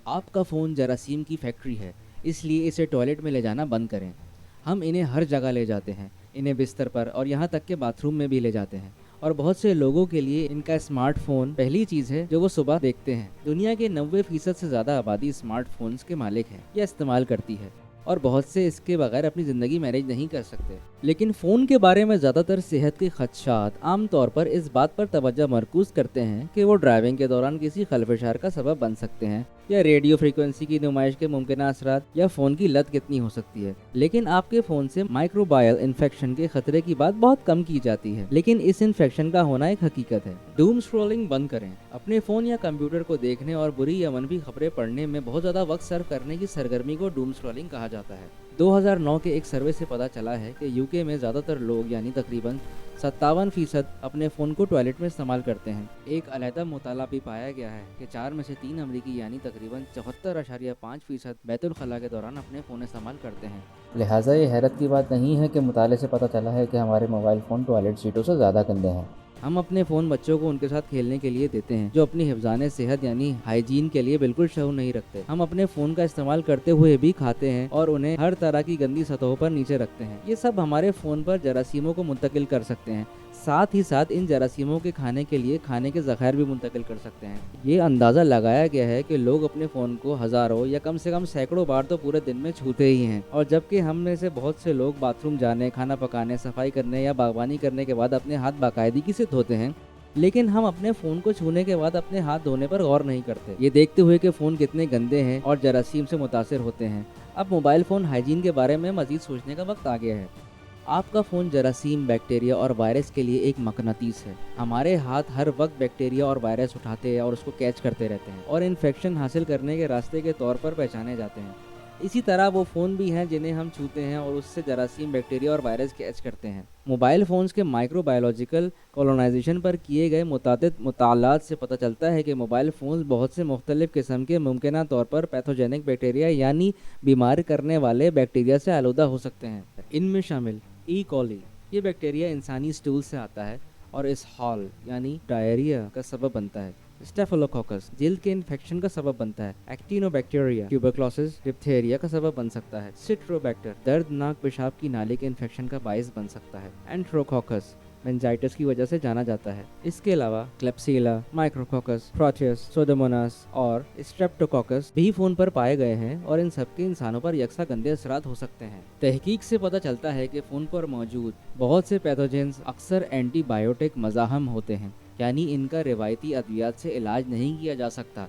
آپ کا फ़ोन जरासीम की फैक्ट्री है, इसलिए इसे टॉयलेट में ले जाना बंद करें। हम इन्हें हर जगह ले जाते हैं, इन्हें बिस्तर पर और यहाँ तक कि बाथरूम में भी ले जाते हैं। और बहुत से लोगों के लिए इनका स्मार्टफोन पहली चीज़ है जो वो सुबह देखते हैं। दुनिया के 90% से ज़्यादा आबादी स्मार्टफोन्स के मालिक है या इस्तेमाल करती है, और बहुत से इसके बगैर अपनी ज़िंदगी मैनेज नहीं कर सकते। लेकिन फ़ोन के बारे में ज़्यादातर सेहत के खदशात आम तौर पर इस बात पर तवज्जो मरकूज़ करते हैं कि वो ड्राइविंग के दौरान किसी खलफशार का सबब बन सकते हैं, या रेडियो फ्रीक्वेंसी की नुमाइश के मुमकिन असरात, या फ़ोन की लत कितनी हो सकती है। लेकिन आपके फ़ोन से माइक्रोबायल इन्फेक्शन के खतरे की बात बहुत कम की जाती है, लेकिन इस इन्फेक्शन का होना एक हकीकत है। डूम स्क्रॉलिंग बंद करें। अपने फ़ोन या कंप्यूटर को देखने और बुरी या मनफी खबरें पढ़ने में बहुत ज़्यादा वक्त सर्व करने की सरगर्मी को डूम स्क्रॉलिंग कहा जाता है। 2009 के एक सर्वे से पता चला है कि यूके में ज़्यादातर लोग यानी तकरीबन 57% अपने फ़ोन को टॉयलेट में इस्तेमाल करते हैं। एक अलहदा मुताला भी पाया गया है कि 4 में से 3 अमरीकी यानी तकरीबन 74.5% बैतुल खला के दौरान अपने फ़ोन इस्तेमाल करते हैं। लिहाजा ये हैरत की बात नहीं है कि मुताले से पता चला है कि हमारे मोबाइल फ़ोन टॉयलेट सीटों से ज़्यादा गंदे हैं। हम अपने फ़ोन बच्चों को उनके साथ खेलने के लिए देते हैं, जो अपनी हिफ्ज़ाने सेहत यानी हाइजीन के लिए बिल्कुल शऊर नहीं रखते। हम अपने फ़ोन का इस्तेमाल करते हुए भी खाते हैं और उन्हें हर तरह की गंदी सतहों पर नीचे रखते हैं। ये सब हमारे फ़ोन पर जरासीमों को मुंतकिल कर सकते हैं। साथ ही साथ इन जरासीमों के खाने के लिए खाने के ज़ख़ायर भी मुंतकिल कर सकते हैं। ये अंदाज़ा लगाया गया है कि लोग अपने फ़ोन को हज़ारों या कम से कम सैकड़ों बार तो पूरे दिन में छूते ही हैं, और जबकि हम में से बहुत से लोग बाथरूम जाने, खाना पकाने, सफाई करने या बागवानी करने के बाद अपने हाथ बाकायदगी से धोते हैं, लेकिन हम अपने फ़ोन को छूने के बाद अपने हाथ धोने पर गौर नहीं करते, ये देखते हुए कि फ़ोन कितने गंदे हैं और जरासीम से मुतासिर होते हैं। अब मोबाइल फ़ोन हाइजीन के बारे में मज़ीद सोचने का वक्त आ गया है। आपका फ़ोन जरासीम, बैक्टीरिया और वायरस के लिए एक मकनातीस है। हमारे हाथ हर वक्त बैक्टीरिया और वायरस उठाते हैं और उसको कैच करते रहते हैं, और इन्फेक्शन हासिल करने के रास्ते के तौर पर पहचाने जाते हैं। इसी तरह वो फ़ोन भी हैं जिन्हें हम छूते हैं और उससे जरासीम, बैक्टीरिया और वायरस कैच करते हैं। मोबाइल फ़ोन्स के माइक्रोबायोलॉजिकल कॉलोनाइजेशन पर किए गए मुतादिद मुतालात से पता चलता है कि मोबाइल फ़ोन्स बहुत से मुख्तलिफ़ किस्म के मुमकिना तौर पर पैथोजेनिक बैक्टीरिया यानी बीमार करने वाले बैक्टीरिया से आलूदा हो सकते हैं। इनमें शामिल ई कॉली, ये बैक्टीरिया इंसानी स्टूल से आता है और इस हॉल यानी डायरिया का सबब बनता है। स्टेफिलोकोकस जिल्द के इन्फेक्शन का सबब बनता है। एक्टिनोबैक्टीरिया ट्यूबरक्लोसिस डिप्थेरिया का सबब बन सकता है। सिट्रोबैक्टर दर्दनाक पेशाब की नाली के इन्फेक्शन का बाइस बन सकता है। एंट्रोकोकस मेनिंजाइटिस की वजह से जाना जाता है। इसके अलावा क्लेप्सिला, माइक्रोकोकस, प्रोटियस, सोडोमोनास और स्ट्रेप्टोकोकस भी फ़ोन पर पाए गए हैं, और इन सबके इंसानों पर यकसा गंदे असरात हो सकते हैं। तहकीक से पता चलता है कि फ़ोन पर मौजूद बहुत से पैथोजेंस अक्सर एंटीबायोटिक मज़ाहम होते हैं, यानी इनका रिवायती अद्वियात से इलाज नहीं किया जा सकता।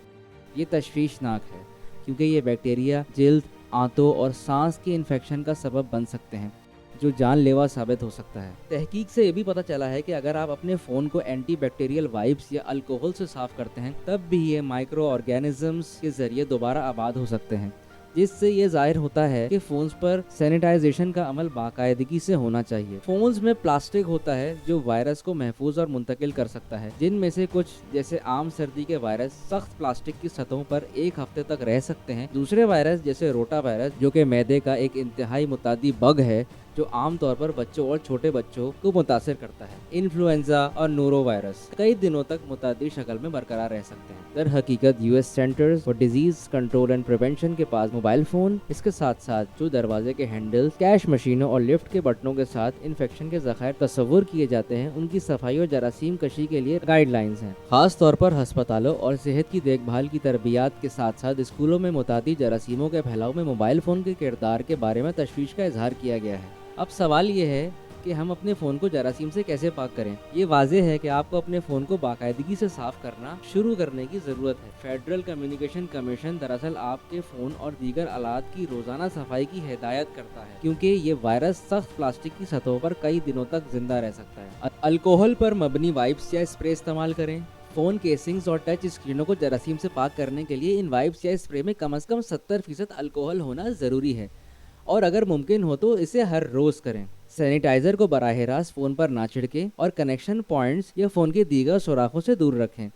ये तशवीशनाक है क्योंकि ये बैक्टीरिया जिल्द, आंतों और सांस के इन्फेक्शन का सबब बन सकते हैं, जो जानलेवा साबित हो सकता है। तहकीक से ये भी पता चला है कि अगर आप अपने फ़ोन को एंटी बैक्टीरियल वाइप्स या अल्कोहल से साफ़ करते हैं, तब भी ये माइक्रो ऑर्गेनिजम्स के ज़रिए दोबारा आबाद हो सकते हैं, जिससे ये ज़ाहिर होता है कि फ़ोन्स पर सैनिटाइजेशन का अमल बाकायदगी से होना चाहिए। फ़ोन्स में प्लास्टिक होता है जो वायरस को महफूज और मुंतकिल कर सकता है, जिनमें से कुछ जैसे आम सर्दी के वायरस सख्त प्लास्टिक की सतहों पर 1 हफ्ते तक रह सकते हैं। दूसरे वायरस जैसे रोटा वायरस, जो कि मैदे का एक इंतहाई मुतादी बग है जो आम तौर पर बच्चों और छोटे बच्चों को मुतासिर करता है। इन्फ्लुएंजा और नोरो वायरस कई दिनों तक मुतादी शक्ल में बरकरार रह सकते हैं। दर हकीकत US centres for disease control and prevention के पास मोबाइल फ़ोन, इसके साथ साथ जो दरवाजे के हैंडल्स, कैश मशीनों और लिफ्ट के बटनों के साथ इन्फेक्शन के ज़खायर तस्वुर किए जाते हैं, उनकी सफाई और जरासीम कशी के लिए गाइडलाइंस हैं। खास तौर पर अस्पतालों और सेहत की देखभाल की तरबियात के साथ साथ स्कूलों में मुतादी जरासीमों के फैलाव में मोबाइल फ़ोन के किरदार के बारे में तशवीश का इजहार किया गया है। अब सवाल ये है कि हम अपने फ़ोन को जरासीम से कैसे पाक करें। ये वाज़ेह है कि आपको अपने फ़ोन को बाकायदगी से साफ़ करना शुरू करने की ज़रूरत है। फेडरल कम्युनिकेशन कमीशन दरअसल आपके फ़ोन और दीगर आलात की रोज़ाना सफाई की हिदायत करता है, क्योंकि ये वायरस सख्त प्लास्टिक की सतहों पर कई दिनों तक जिंदा रह सकता है। अल्कोहल पर मबनी वाइप्स या स्प्रे इस्तेमाल करें। फ़ोन केसिंग्स और टच स्क्रीनों को जरासीम से पाक करने के लिए इन वाइप्स या स्प्रे में कम से कम 70% अल्कोहल होना ज़रूरी है, और अगर मुमकिन हो तो इसे हर रोज़ करें। सैनिटाइज़र को बराह रास्त फ़ोन पर ना छिड़कें और कनेक्शन पॉइंट्स या फ़ोन के दीगर सुराखों से दूर रखें।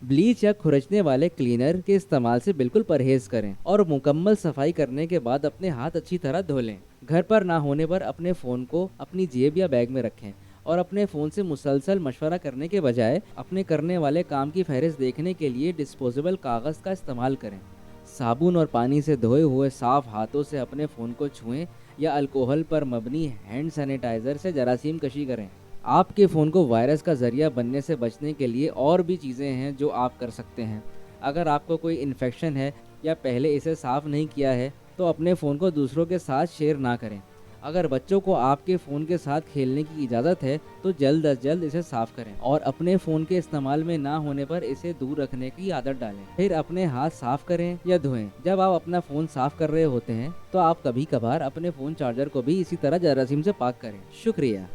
ब्लीच या खुरचने वाले क्लीनर के इस्तेमाल से बिल्कुल परहेज़ करें, और मुकम्मल सफाई करने के बाद अपने हाथ अच्छी तरह धो लें। घर पर ना होने पर अपने फ़ोन को अपनी जेब या बैग में रखें, और अपने फ़ोन से मुसलसल मशवरा करने के बजाय अपने करने वाले काम की फहरिस्त देखने के लिए डिस्पोजेबल कागज़ का इस्तेमाल करें। साबुन और पानी से धोए हुए साफ हाथों से अपने फ़ोन को छुएं या अल्कोहल पर मबनी हैंड सैनिटाइज़र से जरासीम कशी करें। आपके फ़ोन को वायरस का ज़रिया बनने से बचने के लिए और भी चीज़ें हैं जो आप कर सकते हैं। अगर आपको कोई इन्फेक्शन है या पहले इसे साफ़ नहीं किया है तो अपने फ़ोन को दूसरों के साथ शेयर ना करें। अगर बच्चों को आपके फ़ोन के साथ खेलने की इजाज़त है तो जल्द अज जल्द इसे साफ़ करें और अपने फ़ोन के इस्तेमाल में ना होने पर इसे दूर रखने की आदत डालें। फिर अपने हाथ साफ़ करें या धोएं। जब आप अपना फ़ोन साफ़ कर रहे होते हैं तो आप कभी कभार अपने फ़ोन चार्जर को भी इसी तरह जरासीम से पाक करें। शुक्रिया।